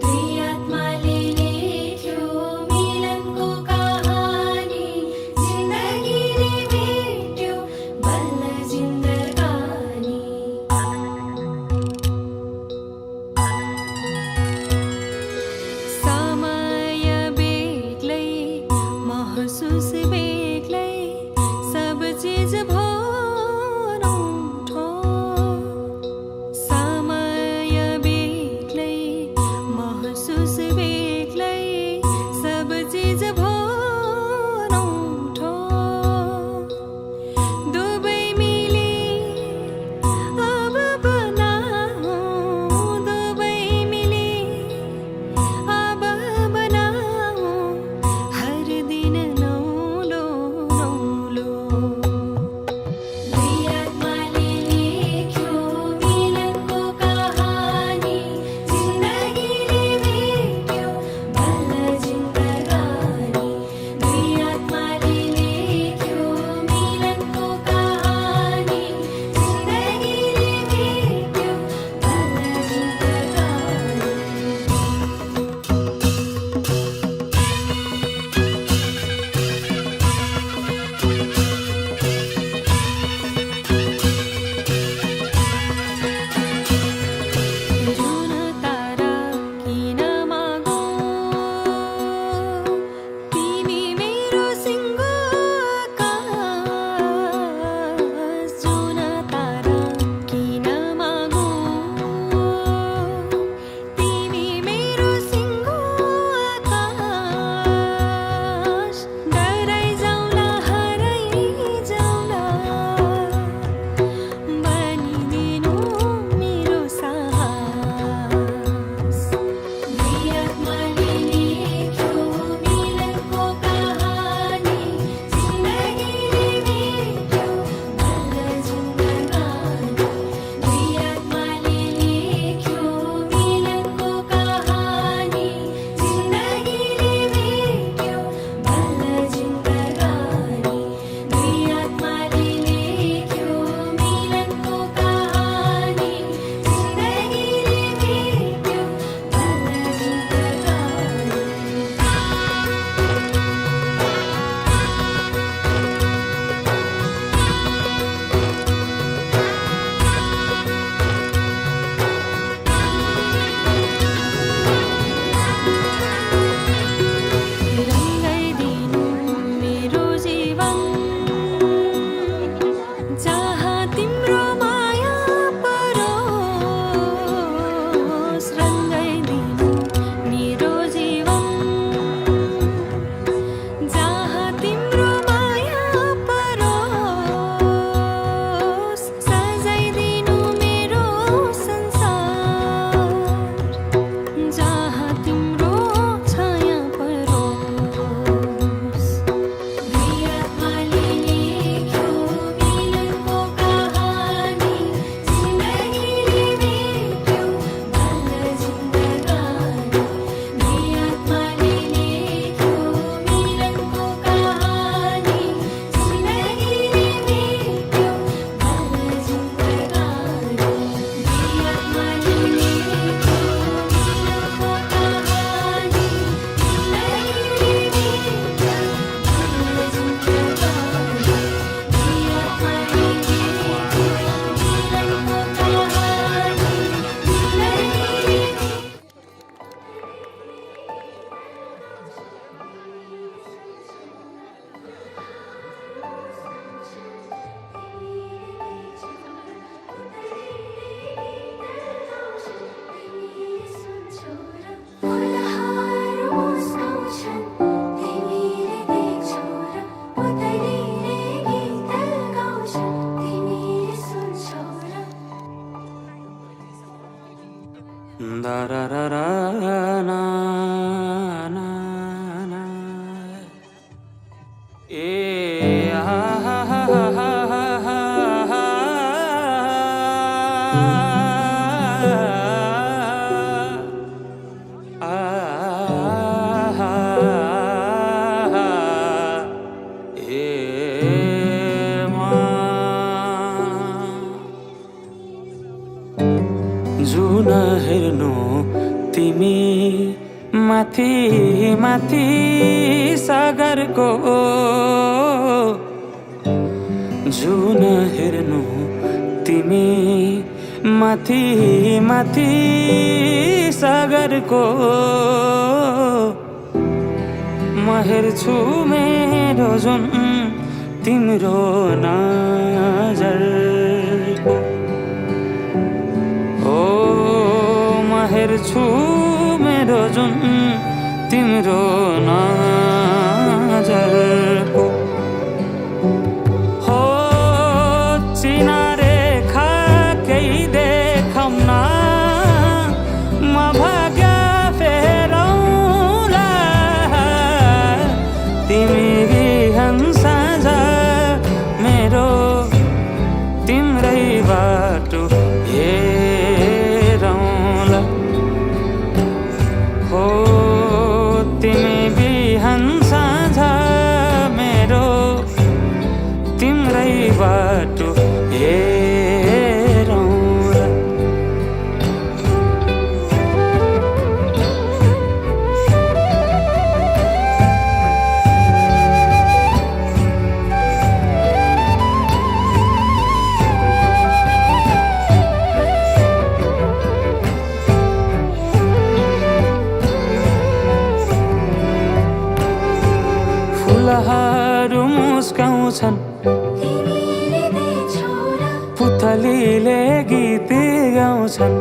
दुई आत्माले लेख्यो मिलनको कहानी माथि सागरको जुन हेर्नु तिमी माथि माथि सागरको म हेर्छु मेरो जुन तिम्रो नजरको ओ म हेर्छु मेरो जुन तिम्रो नजरको हो चिनारे खा केही देखाउन म भाग्य फेरौँला तिमी बिहान साँझ मेरो तिम्रै बाटो हेरौँला हो तिमी बिहान साँझ मेरो तिम्रै बाटो हेरौँला फुलहरू मुस्काउँछन् पुतलीले गीत गाउँछन्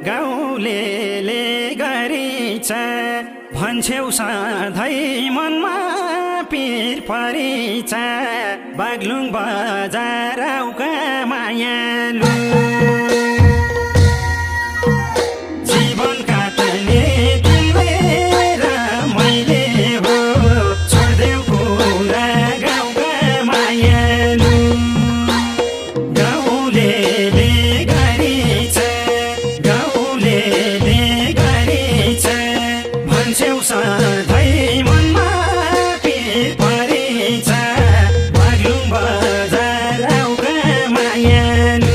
गाउँलेले गरिछ भन्छेउ सधैँ मनमा पिर परिछ बागलुङ बजार आउका मायालु जीवन काट्ने तिमीले र मैले हो छोड्देऊ कुरा गाउँका मायालु गाउँलेले गरिछ भन्छेउ सधैँ मनमा पिर परिछ बागलुङ बजार आउका मायालु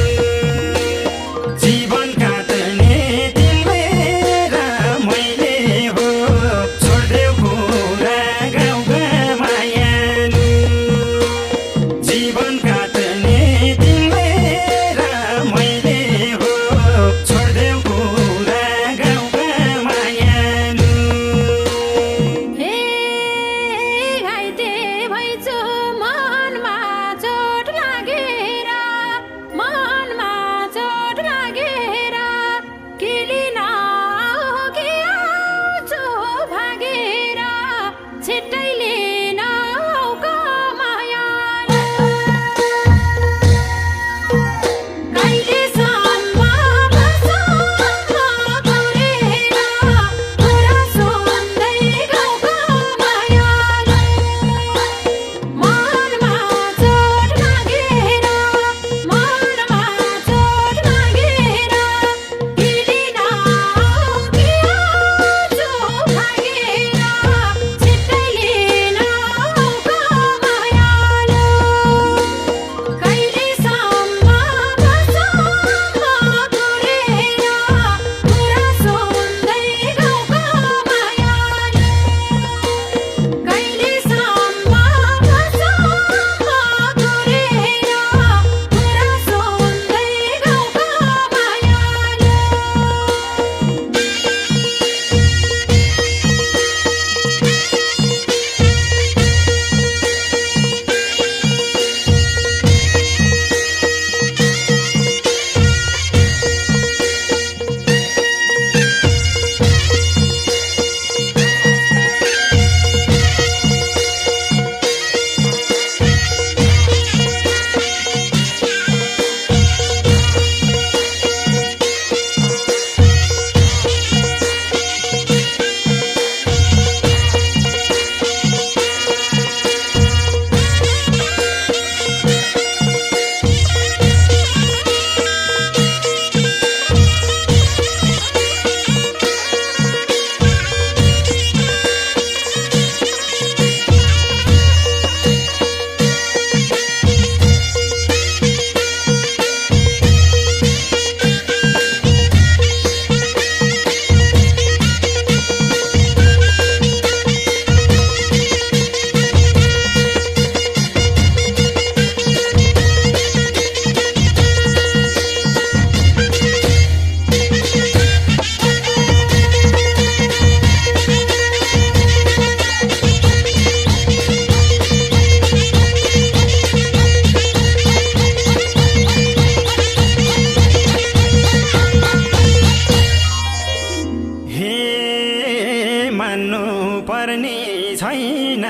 छैन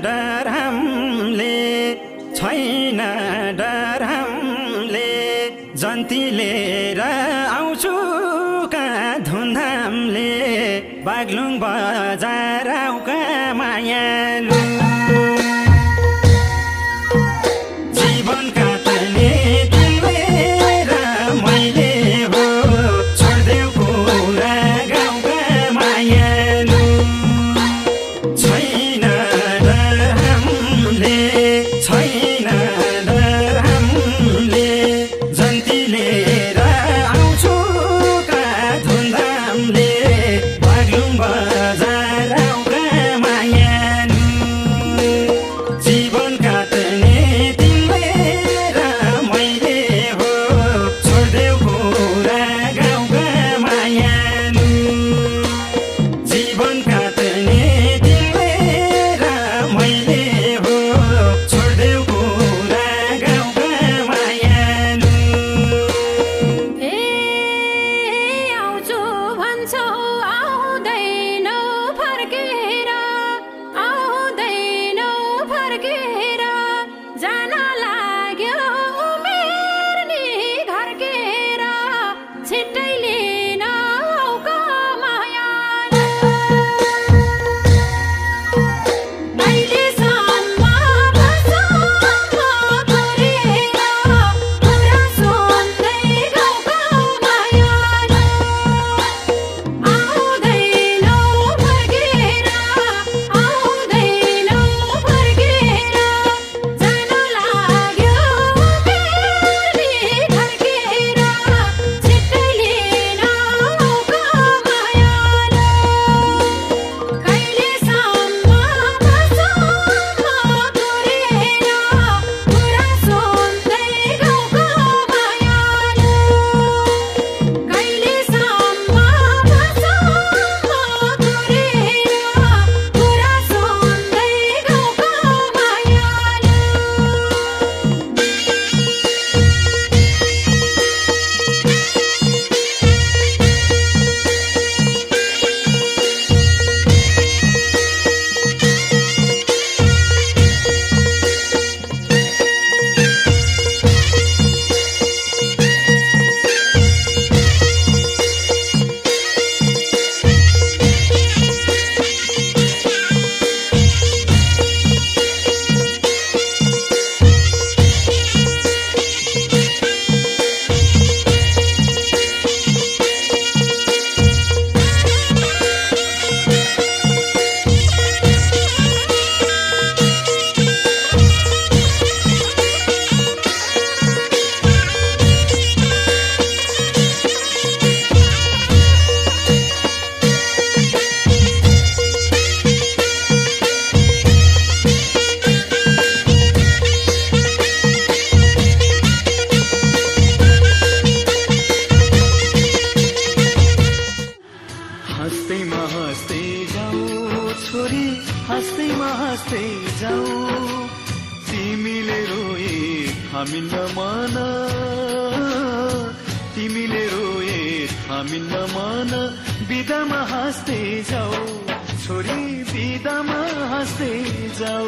डर हमले छैन डर हमले जन्ती लिएर आउँछु कहाँ धुमधामले बागलुङ बजार आउका मायालु जीवन काट्ने तिमीले र मैले हो छोड्देऊ कुरा गाउँका मायालु छैन डर हमले छैन डर हमले जन्ती लिएर आउँछु कहाँ धुमधामले बागलुङ बजार आउका मायालु जीवन काट्ने तिमीले र मैले हो छोड्देऊ कुरा गाउँका मायालु जीवन काट्ने तिमीले र मैले हो छोड्देऊ कुरा गाउँका मायालु आउँछु भन्छौ आउँदैनौ फर्केर जान लाग्यो उमेर नि घर्केर छिट्टै लिन आउका मायालु अहिलेसम्म बसम्म गरेर कुरा सुन्दै गाउँका मायालु आउँदैनौ फर्केर जान लाग्यो उमेरले घर्केर छिट्टै लिन आउका मायालु कहिलेसम्म बसम्म गरेर कुरा सुन्दै गाउँका मायालु कहिलेसम्म बसम्म गरेर कुरा सुन्दै गाउँका मायालु हाँस्दैमा हाँस्दै जाऊ छोरी हाँस्दैमा हाँस्दै जाऊ तिमीले रोए थामिन्न मन तिमीले रोए थामिन्न मन बिदामा हाँस्दै जाऊ छोरी बिदामा हाँस्दै जाऊ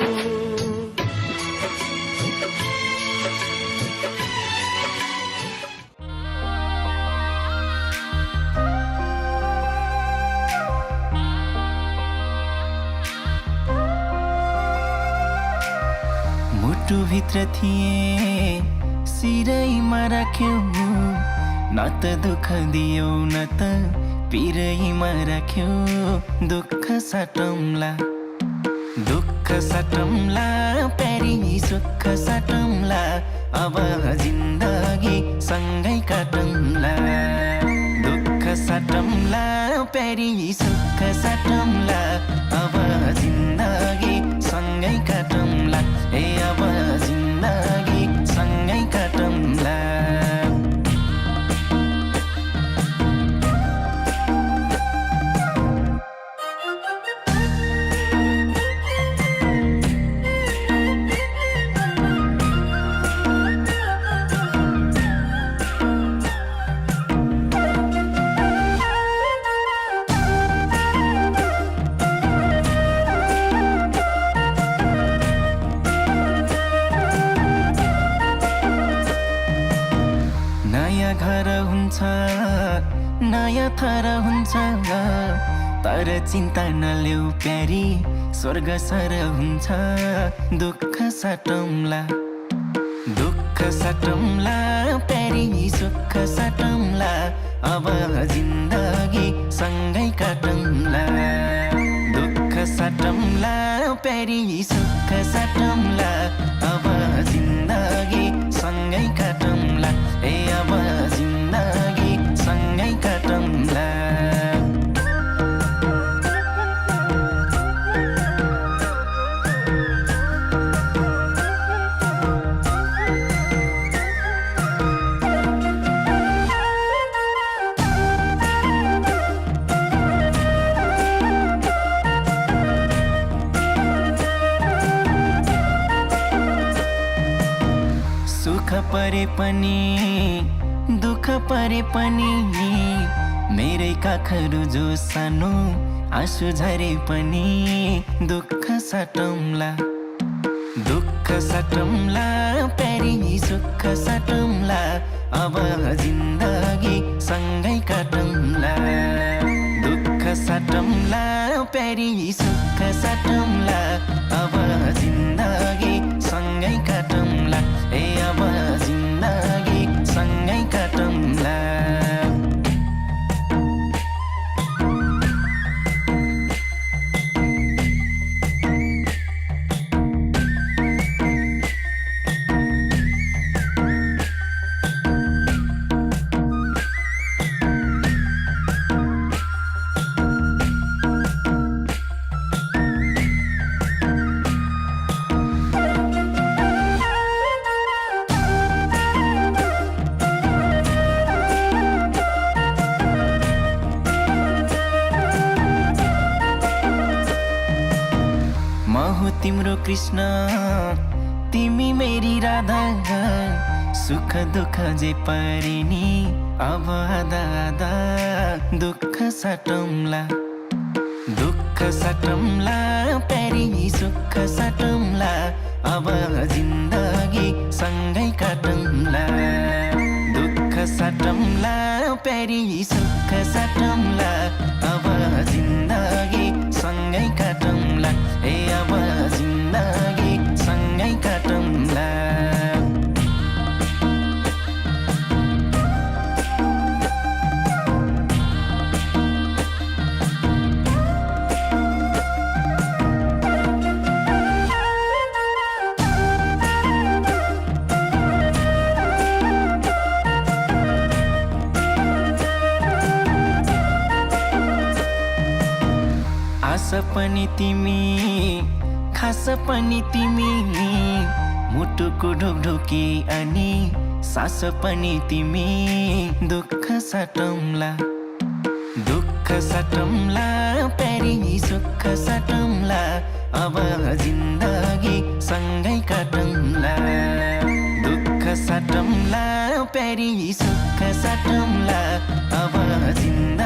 मुटुभित्र थिए सिरैमा राख्यौ न त दुःख दियौ न त पिरैमा राख्यौ दुःख साटौँला प्यारी सुख साटौँला अब जिन्दगी सँगै काटौँला दुःख साटौँला प्यारी सुख साटौँला अब जिन्दगी सँगै काटौँला अब जिन्दगी सँगै काटौँला सर हुन्छ तर चिन्ता नलेऊ प्यारी स्वर्ग सर हुन्छ दुःख साटौँला दुःख साटौँला प्यारी सुख साटौँला अब जिन्दगी सँगै काटौँला दुःख साटौँला प्यारी सुख साटौँला अब जिन्दगी सँगै काटौँला ए अब जिन्दगी सँगै काटौँला सुख परे पनि दुःख परे पनि मेरै काखहरू जो सानो आँसु झरे पनि दुःख साटौँला दुःख साटौँला प्यारी सुख साटौँला अब जिन्दगी सँगै काटौँला दुःख साटौँला प्यारी सुख साटौँला अब जिन्दगी सँगै काटौँला ए अब जिन्दगी सँगै काटौँला तिम्रो कृष्ण तिमी मेरी राधा सुख दुःख जे परिनी अब आधा आधा दुःख साटौँला दुःख साटौँला प्यारी सुख साटौँला अब जिन्दगी सँगै काटौँला दुःख साटौँला प्यारी सुख साटौँला अब जिन्दगी सँगै काटौँला ए अब जिन्दगी सँगै काटौँला आस पनि तिमी खास पनि तिमी मुटुको ढोकढोकी अनि सास पनि तिमी दुःख साटौँला दुःख साटौँला प्यारी सुख साटौँला अब जिन्दगी सँगै काटौँला दुःख साटौँला प्यारी सुख साटौँला अब जिन्दगी